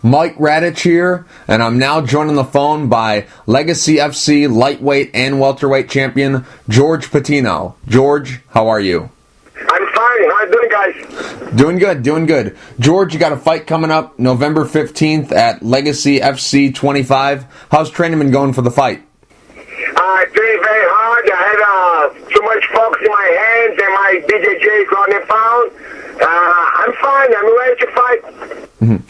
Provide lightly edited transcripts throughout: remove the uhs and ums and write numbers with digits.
Mike Radich here, and I'm now joined on the phone by Legacy FC lightweight and welterweight champion Jorge Patino. George, how are you? I'm fine. How are you doing, guys? Doing good. George, you got a fight coming up November 15th at Legacy FC 25. How's training been going for the fight? I trained very hard. I had too much focus in my hands and my BJJ ground and pound. I'm fine. I'm ready to fight. Mm-hmm.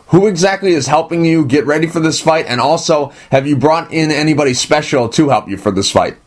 Who exactly is helping you get ready for this fight? And also, have you brought in anybody special to help you for this fight?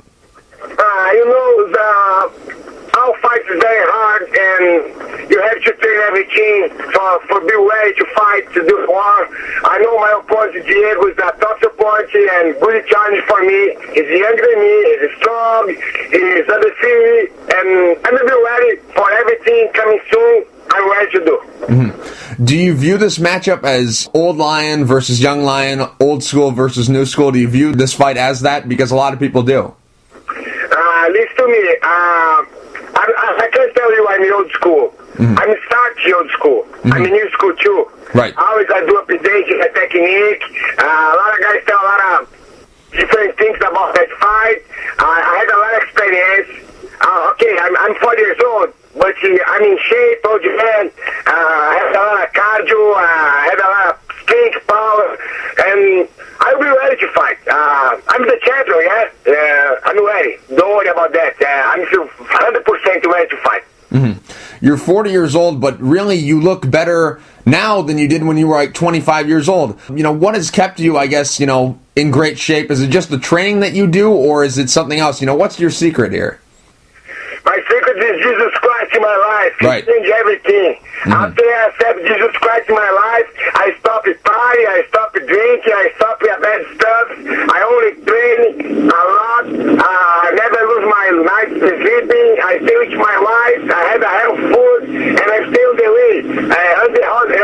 Our fight is very hard, and you have to train everything for be ready to fight, to do war. I know my opponent, Diego, is a tough opponent and good challenge for me. He's younger than me, he's strong, he's undefeated, and I'm going to be ready for everything coming soon. I'm ready to do. Mm-hmm. Do you view this matchup as old lion versus young lion, old school versus new school? Do you view this fight as that? Because a lot of people do. Listen to me. I can't tell you I'm old school. Mm-hmm. I'm starting old school. Mm-hmm. I'm in new school too. Right. Always I do updating my technique. A lot of guys tell a lot of different things about that fight. I had a lot of experience. I'm 40 years old, but I'm in shape, old man. I had a lot of cardio. I had a lot of strength, power, and I'll be ready to fight. I'm the champion, yeah? I'm ready. Don't worry about that. I'm 100% ready to fight. Mm-hmm. You're 40 years old, but really you look better now than you did when you were like 25 years old. What has kept you, I guess, in great shape? Is it just the training that you do, or is it something else? What's your secret here? My secret is Jesus Christ in my life. Right. He changed everything. Mm-hmm. After I accept Jesus Christ in my life, I stop partying, I stop drinking, I stop bad stuff. I only train a lot. I never lose my nights sleeping. I stay with my wife. I have a health food, and I stay on the way.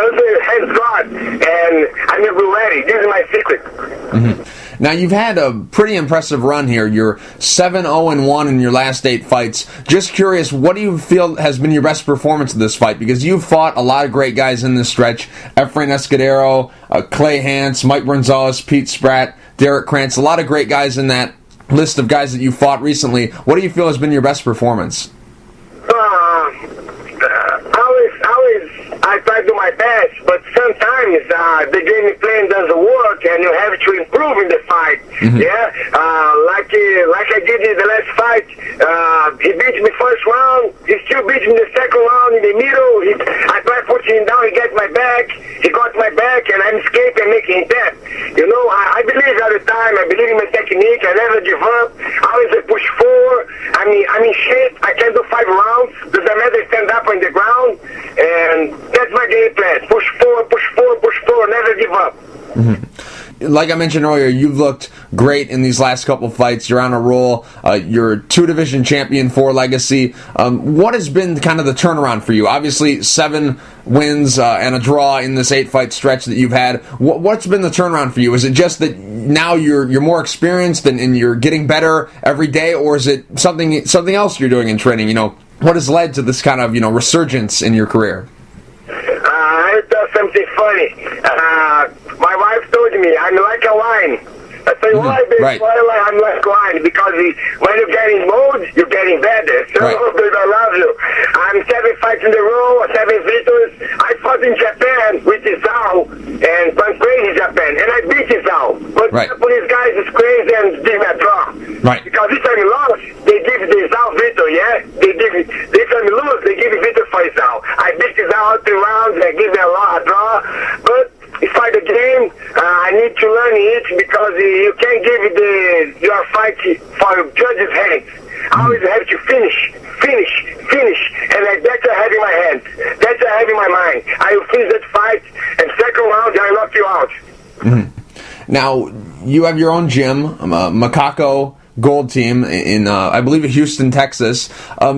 Under hands God, and I'm never ready. This is my secret. Mm-hmm. Now, you've had a pretty impressive run here. You're 7-0-1 in your last 8 fights. Just curious, what do you feel has been your best performance of this fight? Because you've fought a lot of great guys in this stretch. Efrain Escudero, Clay Hance, Mike Bronzales, Pete Spratt, Derek Krantz. A lot of great guys in that list of guys that you fought recently. What do you feel has been your best performance? I try to do my best, but sometimes the game plan doesn't work, and you have to improve in the fight. Mm-hmm. Yeah, like I did in the last fight. He beat me first round. He still beat me the second round in the middle. I tried pushing him down. He got my back. He got my back, and I'm escaping and making him tap. I believe all the time. I believe in my technique. I never give up. Always I push forward. I'm in shape. I can do 5 rounds. Doesn't matter stand up on the ground, and that's my game plan. Push forward, never give up. Mm-hmm. Like I mentioned earlier, you've looked great in these last couple fights. You're on a roll. You're 2-division champion for Legacy. What has been kind of the turnaround for you? Obviously, 7 wins and a draw in this 8-fight stretch that you've had. What's been the turnaround for you? Is it just that now you're more experienced and you're getting better every day, or is it something else you're doing in training? What has led to this kind of resurgence in your career? I tell something funny. My wife told me I'm like a wine. I say, why, baby? Right. Why I'm like wine? Because when you're getting mold, you're getting better. So, right. Baby, I love you. I'm 7 fights in a row, 7 victories. I fought in Japan with Izao and went crazy in Japan, and I beat Izao. But right. the Japanese guys is crazy and give me a draw. Right. Because if I lost, they give the Izao victory, yeah? If I lose, they give me victory for Izao. I beat Izao 3 rounds, they give me a draw. But if I the game, I need to learn it because you can't give your fight for judges' hands. I always have to finish, and that's I have in my hands. That's I have in my mind. I will finish that fight, and second round, I knock you out. Mm-hmm. Now, you have your own gym, Macaco Gold Team in I believe Houston, Texas.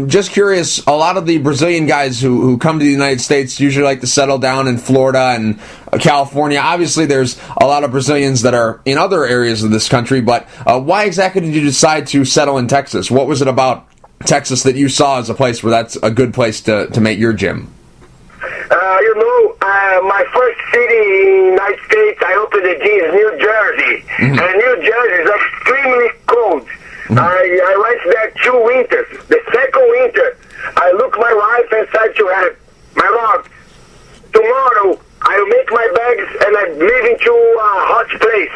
Just curious, a lot of the Brazilian guys who come to the United States usually like to settle down in Florida and California. Obviously, there's a lot of Brazilians that are in other areas of this country, but why exactly did you decide to settle in Texas? What was it about Texas that you saw as a place where that's a good place to make your gym? My first city in the United and New Jersey is extremely cold. I went there 2 winters. The second winter, I look my wife and said to her, my love, tomorrow I'll make my bags and I'm leaving to a hot place.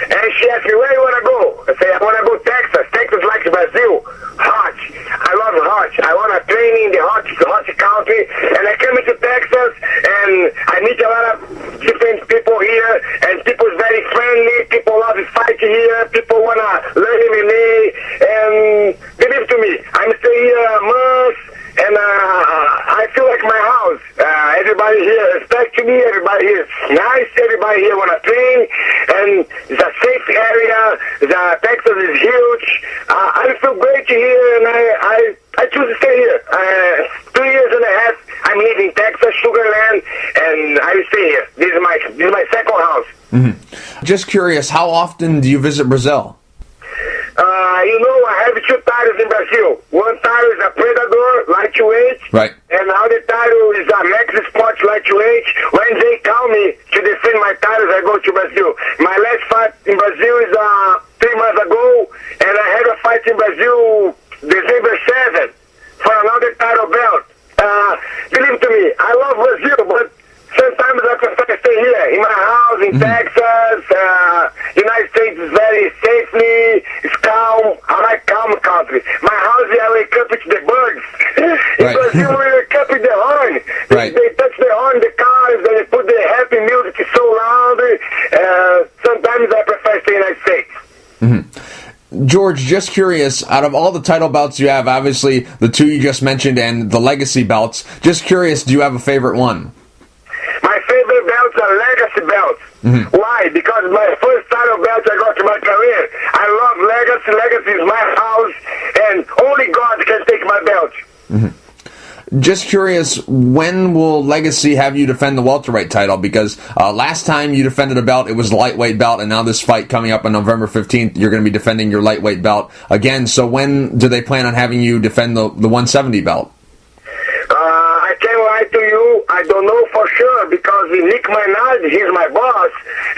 And she asked me, where you want to go? I say, I want to go Texas. Texas like Brazil. Hot. I love hot. I want to train in the hot country. And I come into Texas and I meet a lot of different people here. And people is very friendly. People love to fight here. People want to learn MMA. And believe to me, I'm staying here a month. And I feel like my house. Everybody here respects me. Everybody here is nice. Everybody here want to train. And it's a safe area. Texas is huge. I feel great here, and I choose to stay here. 2 years and a half, I'm living in Texas, Sugar Land, and I stay here. This is my second house. Mm-hmm. Just curious, how often do you visit Brazil? I have 2 titles in Brazil. One title is a Predator, lightweight. Right. And the other title is a Max Sports lightweight. When they call me to defend my titles, I go to Brazil. My last fight in Brazil is 3 months ago, and I had a fight in Brazil December 7th for another title belt. Believe to me, I love Brazil, but sometimes I prefer to stay here, in my house, in Texas. United States is very safely, it's calm. I like calm country. My house, I wake up with the birds. In Brazil, we wake up with the horn. Right. They touch the horn, the cars, and they put the happy music so loud. Sometimes I prefer to stay in the United States. Mm-hmm. George, just curious, out of all the title belts you have, obviously the 2 you just mentioned and the legacy belts, just curious, do you have a favorite one? My favorite belts are legacy belts. Mm-hmm. Why? Because my first title belt I got in my career. I love legacy. Legacy is my house, and only God can take my belt. Mm-hmm. Just curious, when will Legacy have you defend the welterweight title? Because last time you defended a belt, it was the lightweight belt, and now this fight coming up on November 15th, you're going to be defending your lightweight belt again. So when do they plan on having you defend the 170 belt? I can't lie to you. I don't know for sure because Nick Maynard, he's my boss,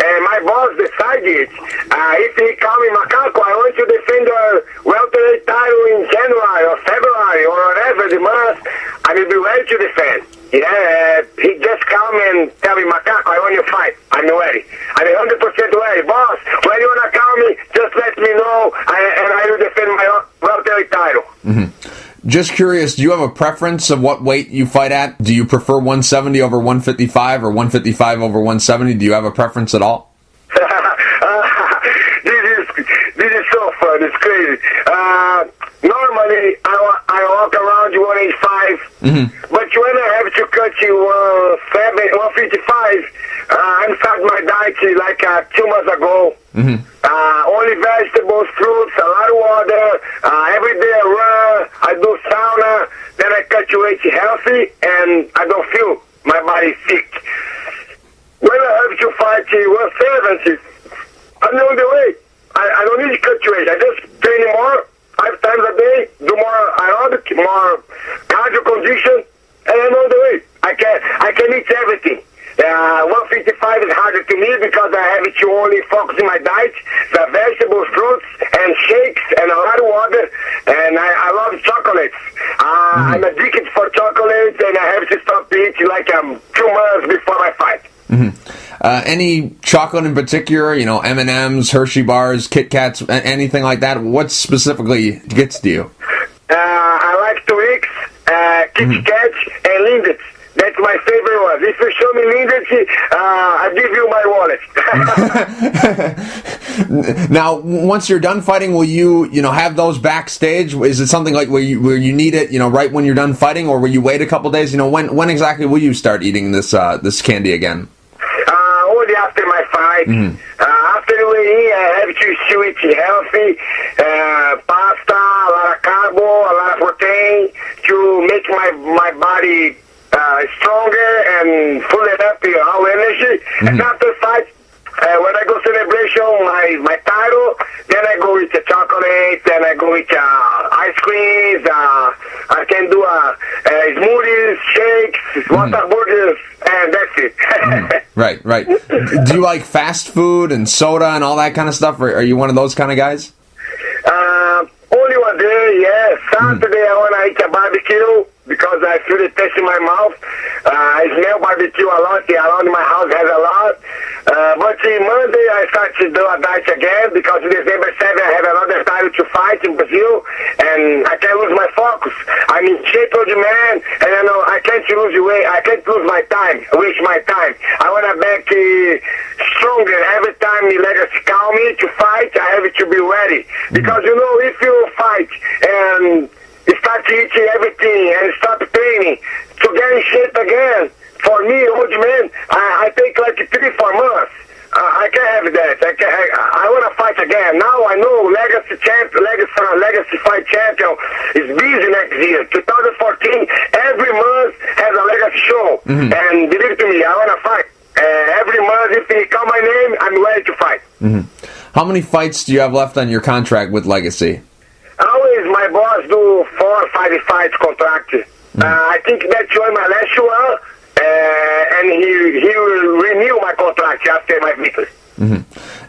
and my boss decided if he call me Macaco, I want to defend the welterweight title in January or February or whatever the month, I will be ready to defend. Yeah, he just come and tell me, Macaco, I want you to fight. I'm ready. I'm 100% ready. Boss, when you want to call me, just let me know, and I will defend my welterweight title. Mm-hmm. Just curious, do you have a preference of what weight you fight at? Do you prefer 170 over 155 or 155 over 170? Do you have a preference at all? This is so fun. It's crazy. Normally, I walk around 185, but when I have to cut you 155, I started my diet like 2 months ago. Mm-hmm. Only vegetables, fruits, a lot of water. Every day I run, I do sauna, then I cut you weight healthy, and I don't feel my body sick. When I have to fight 170, I know the way. I don't need to cut you weight. I just train more 5 times a day, do more aerobic, more cardio condition, and I know the way. I can eat everything. 155 is harder to me because I have to only focus on my diet, the vegetables, fruits, and shakes, and a lot of water, and I love chocolates. I'm addicted for chocolates, and I have to stop eating like 2 months before my fight. Mm-hmm. Any chocolate in particular, M&M's, Hershey bars, Kit Kats, anything like that? What specifically gets to you? I like Twix, Kit Kats, and Lindt. That's my favorite one. If you show me Lindt, I'll give you my wallet. Now, once you're done fighting, will you, have those backstage? Is it something like where you need it, right when you're done fighting, or will you wait a couple days? When exactly will you start eating this candy again? Only after my fight. After the weigh-in, I have to eat healthy, pasta, a lot of carbo, a lot of protein to make my body stronger and full up with all energy. And after fight, when I go celebration my title, then I go with the chocolate, then I go with ice creams, I can do smoothies, shakes, water burgers, and that's it. Right, right. Do you like fast food and soda and all that kind of stuff, or are you one of those kind of guys? Only one day, yeah. Saturday I want to eat a barbecue because I feel the taste in my mouth. I smell barbecue a lot. Around my house has a lot. But Monday I start to do a diet again because December 7 I have another title to fight in Brazil, and I can't lose my focus. I'm in shape, old man, and I know I can't lose weight. I can't lose my time, waste my time. I want to back stronger. Every time the legacy call me to fight, I have to be ready. Because, if you fight and you start to eat everything and stop training to get in shape again, for me, old man, I take like 3-4 months. I can't have that. I want to fight again. Now I know legacy fight champion is busy next year. 2014, every month has a legacy show. And believe to me, I want to fight. Every month, if they call my name, I'm ready to fight. How many fights do you have left on your contract with Legacy? Always my boss do 4 or 5 fights contract. I think that's joined my last one, and he will renew my contract after my victory.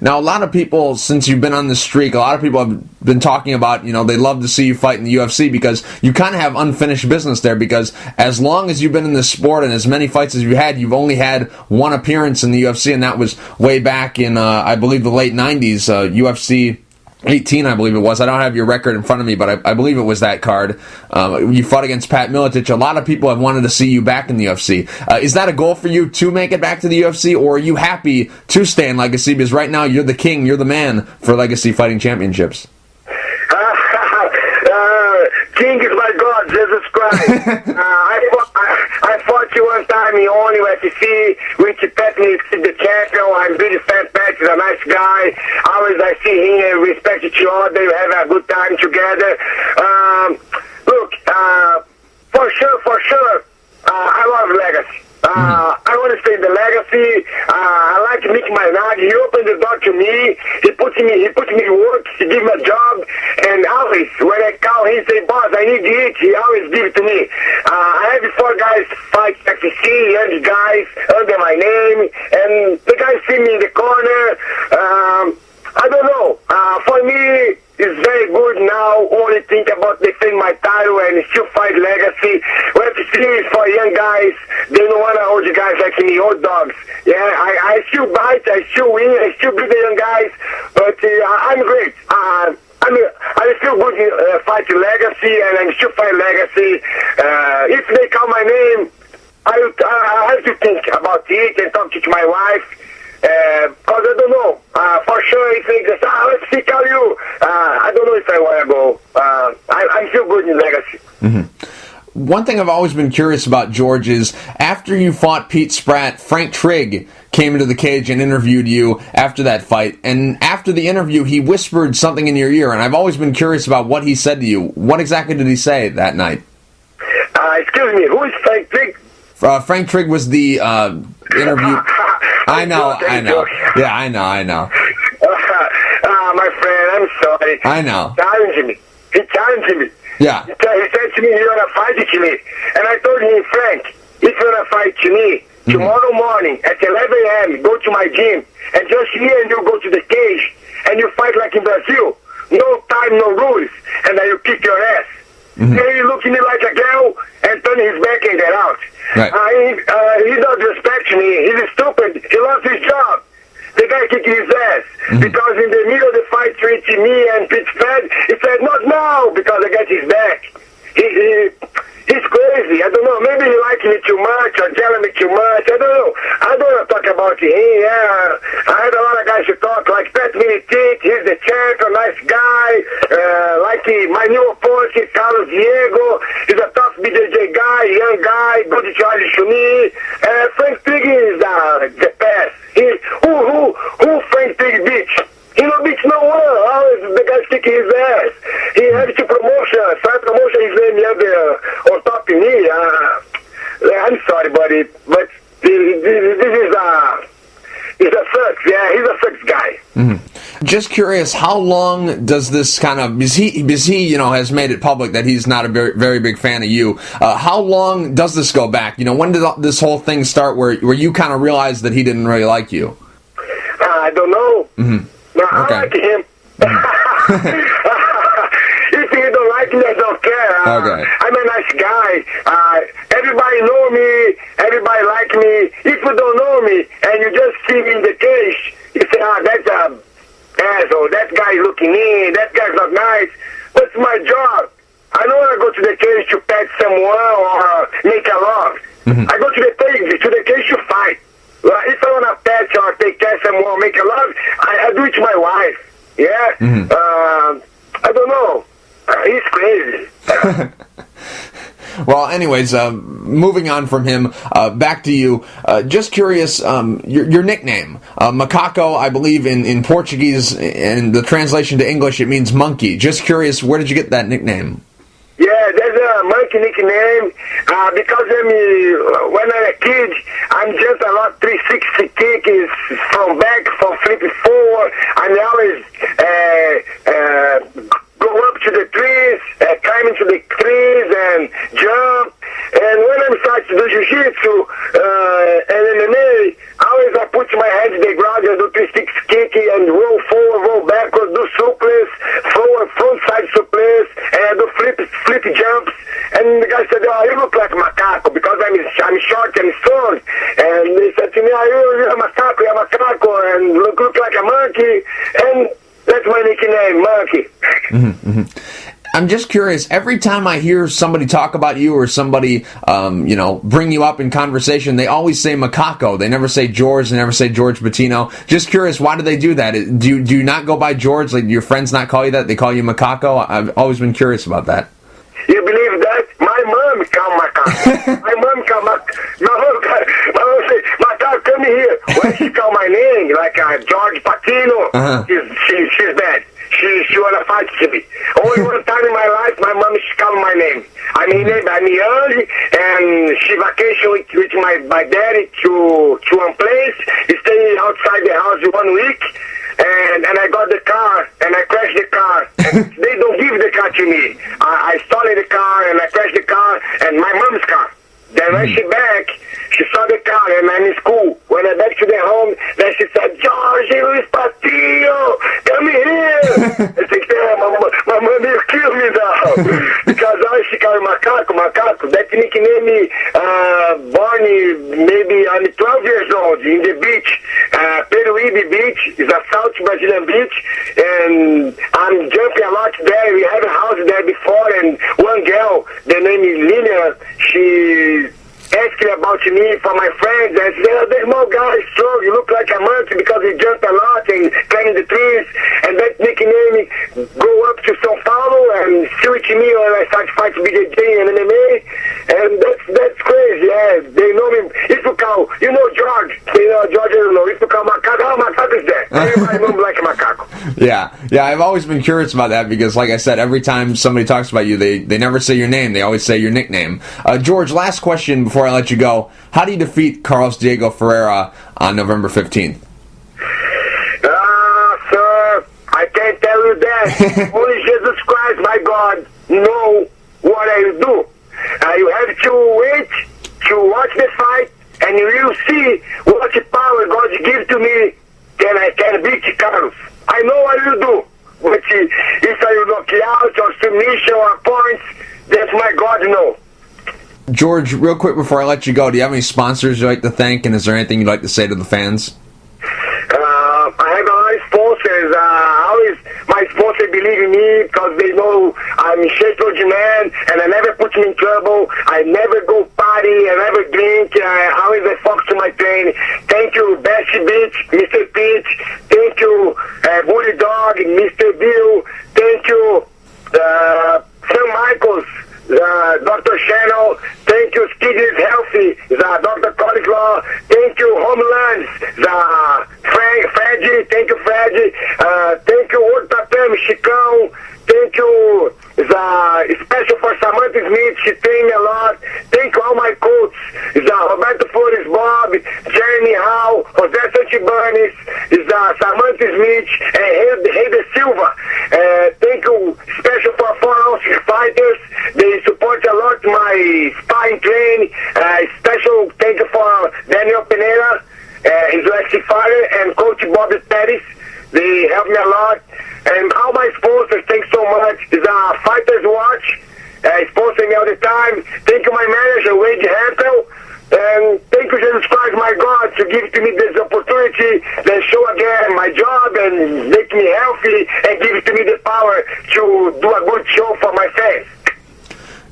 Now, a lot of people, since you've been on this streak, a lot of people have been talking about, they love to see you fight in the UFC because you kind of have unfinished business there, because as long as you've been in this sport and as many fights as you had, you've only had one appearance in the UFC, and that was way back in, I believe, the late 90s, UFC 18, I believe it was. I don't have your record in front of me, but I believe it was that card. You fought against Pat Miletich. A lot of people have wanted to see you back in the UFC. Is that a goal for you to make it back to the UFC, or are you happy to stay in Legacy? Because right now you're the king, you're the man for Legacy Fighting Championships. King is my God, Jesus Christ. I fought you one time in only UFC, which Pat is the champion. I'm really fan. Pat is a nice guy. Always I see him and respect each other. You have a good time together. Look, for sure, I love Legacy. I want to stay in the Legacy. I like Nick Minardi. He opened the door to me. He put me to work. He gave me a job. And always, when I call him, say, boss, I need to eat. He always give it to me. I had 4 guys fight UFC, young guys under my name. And the guys see me in the corner. I don't know. For me, it's very good now. Only think about defending my title and still fight Legacy. UFC is for young guys. They don't want to hold the guys like me, old dogs. Yeah, I still bite, I still win, I still beat the young guys. But I'm great. I still good fighting Legacy, and I'm still fighting Legacy. If they call my name, I have to think about it and talk to my wife. Because I don't know. For sure, if they just, let's see how you. I don't know if I want to go. I'm still good in Legacy. One thing I've always been curious about, George, is after you fought Pete Spratt, Frank Trigg came into the cage and interviewed you after that fight. And after the interview, he whispered something in your ear, and I've always been curious about what he said to you. What exactly did he say that night? Excuse me, who is Frank Trigg? Frank Trigg was the interview. I know. Yeah, I know. My friend, I'm sorry. I know. He challenged me. Yeah. He said to me, you want to fight to me. And I told him, Frank, if you want to fight to me, tomorrow morning at 11 a.m., go to my gym, and just me and you go to the cage, and you fight like in Brazil. No time, no rules, and then you kick your ass. And he looked at me like a girl and turned his back and get out. Right. He doesn't respect me. He's stupid. He lost his job. The guy kicked his ass. Because in the middle of the fight between me and Pete Spratt, he said, not now, because I got his back. He's crazy. I don't know. Maybe he likes me too much or telling me too much. I don't know. I don't want to talk about him. Yeah. I had a lot of guys to talk, like Pat Miletich. He's the champion, nice guy. My new opponent is Carlos Diego. He's a tough BJJ guy, young guy, good to Charlie Shuni. Frank Trigg is the best. Who Frank Trigg beat? He don't beat no one. Always the guy's kicking his ass. He had to promotion. Side promotion, his name on top of me. I'm sorry, buddy, but this is he's a sucks. Yeah, he's a sucks guy. Just curious, how long does this kind of, because he has made it public that he's not a very, very big fan of you. How long does this go back? When did this whole thing start where you kind of realized that he didn't really like you? I don't know. No, I like him. If he don't like me, I don't care. I'm a nice guy. Everybody know me. Everybody like me. If you don't know me and you just see me in the cage, you say, that's a asshole. That guy looking in. That guy's not nice. What's my job? I don't want to go to the cage to pet someone or make a love. I go to the cage to fight. If I want to pet or take care of someone or make a love, I do it to my wife. Yeah? I don't know. He's crazy. Well, anyways, moving on from him, back to you. Just curious, your nickname, Macaco, I believe in Portuguese, and the translation to English, it means monkey. Just curious, where did you get that nickname? Yeah, there's a monkey nickname because when I'm a kid, I'm just a lot 360 kick is from back, from flipping forward. I'm always go up to the trees, climb into the trees and jump. And when I'm starting to do jiu-jitsu and MMA, I put my head to the ground and do 360 kick and roll forward, roll backwards, do suplex, forward, front side suplex, and I do flip jumps. And the guy said, you look like a macaco because I'm short and strong. And they said to me, you're a macaco, and look like a monkey. And that's my nickname, Monkey. I'm just curious, every time I hear somebody talk about you or somebody, bring you up in conversation, they always say Macaco. They never say George. They never say Jorge Patino. Just curious, why do they do that? Do you not go by George? Like, your friends not call you that? They call you Macaco? I've always been curious about that. You believe that? My mom called Macaco. My mom called Macaco. My mom say, Macaco, come here. When she called my name, like Jorge Patino, she's bad. She wanna fight to me. Only one time in my life, my mom called my name. I'm young, and she vacation with my daddy to one place. He stay outside the house 1 week, and I got the car, and I crashed the car. And they don't give the car to me. I started the car, and I crashed the car, and my mom's car. Then when she back, she saw the car, and I'm in school. When I back to the home, then she said, Jorge Luis Patino, come here. I said, my mom will kill me now. Because she called Macaco. That nickname born maybe I'm 12 years old in the beach. Peruíbe Beach is a South Brazilian beach, and I'm jumping a lot there. We have a house there before, and one girl, the name is Lilian, she asked me about me for my friends, and said, the small guy is strong, you look like a monkey because he jumped a lot and climbed the trees, and that nickname go up to São Paulo and still with me when I started fighting BJJ and MMA, and that's crazy. Yeah, they know me. If you call, George, George, I don't know. If you call Macaco, Macaco is there. Everybody knows me like a Macaco. Yeah, I've always been curious about that because, like I said, every time somebody talks about you, they never say your name. They always say your nickname. George, last question before I let you go. How do you defeat Carlos Diego Ferreira on November 15th? Sir, I can't tell you that. Only Jesus Christ, my God, know what I do. You have to wait to watch the fight, and you will see what power God gives to me, and I can beat Carlos. I know what you do, but if I knock you out or submission or points, that's my God know. George, real quick before I let you go, do you have any sponsors you'd like to thank, and is there anything you'd like to say to the fans? I have a lot of sponsors. My sponsors believe in me because they know I'm a straight-road man, and I never put me in trouble. I never go party, I never drink. I always focus to my training. Thank you, Bessie Beach, Mr. Pete. Thank you, Bully Dog, Mr. Bill. Thank you, St. Michael's. Dr. Channel, thank you, Skiddy's Healthy, Dr. College Law, thank you, Homelands, Freddy, thank you, Freddy, thank you, World Tatam, Chicão, thank you, special for Samantha Smith, she trained me a lot, thank you all my coaches, Roberto Flores Bob, Jeremy Howe, José Santibani, Dennis, is Samantha Smith, and Heide Silva. Thank you, special for 4-ounce fighters. They support a lot my sparring training. Special thank you for Daniel Pineda, his last fighter, and Coach Bobby Pettis. They help me a lot. And all my sponsors, thanks so much. Is Fighters Watch, sponsoring me all the time. Thank you, my manager, Wade Hampel. And thank you, Jesus Christ, my God, to give to me this opportunity, then show again my job and make me healthy and give to me the power to do a good show for my fans.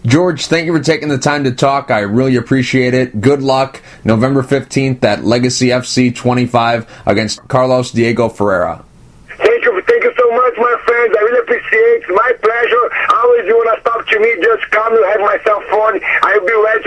George, thank you for taking the time to talk. I really appreciate it. Good luck November 15th at Legacy FC 25 against Carlos Diego Ferreira. Thank you so much, my friends. I really appreciate it. It's my pleasure. Always you want to talk to me, just come. You have my cell phone. I will be ready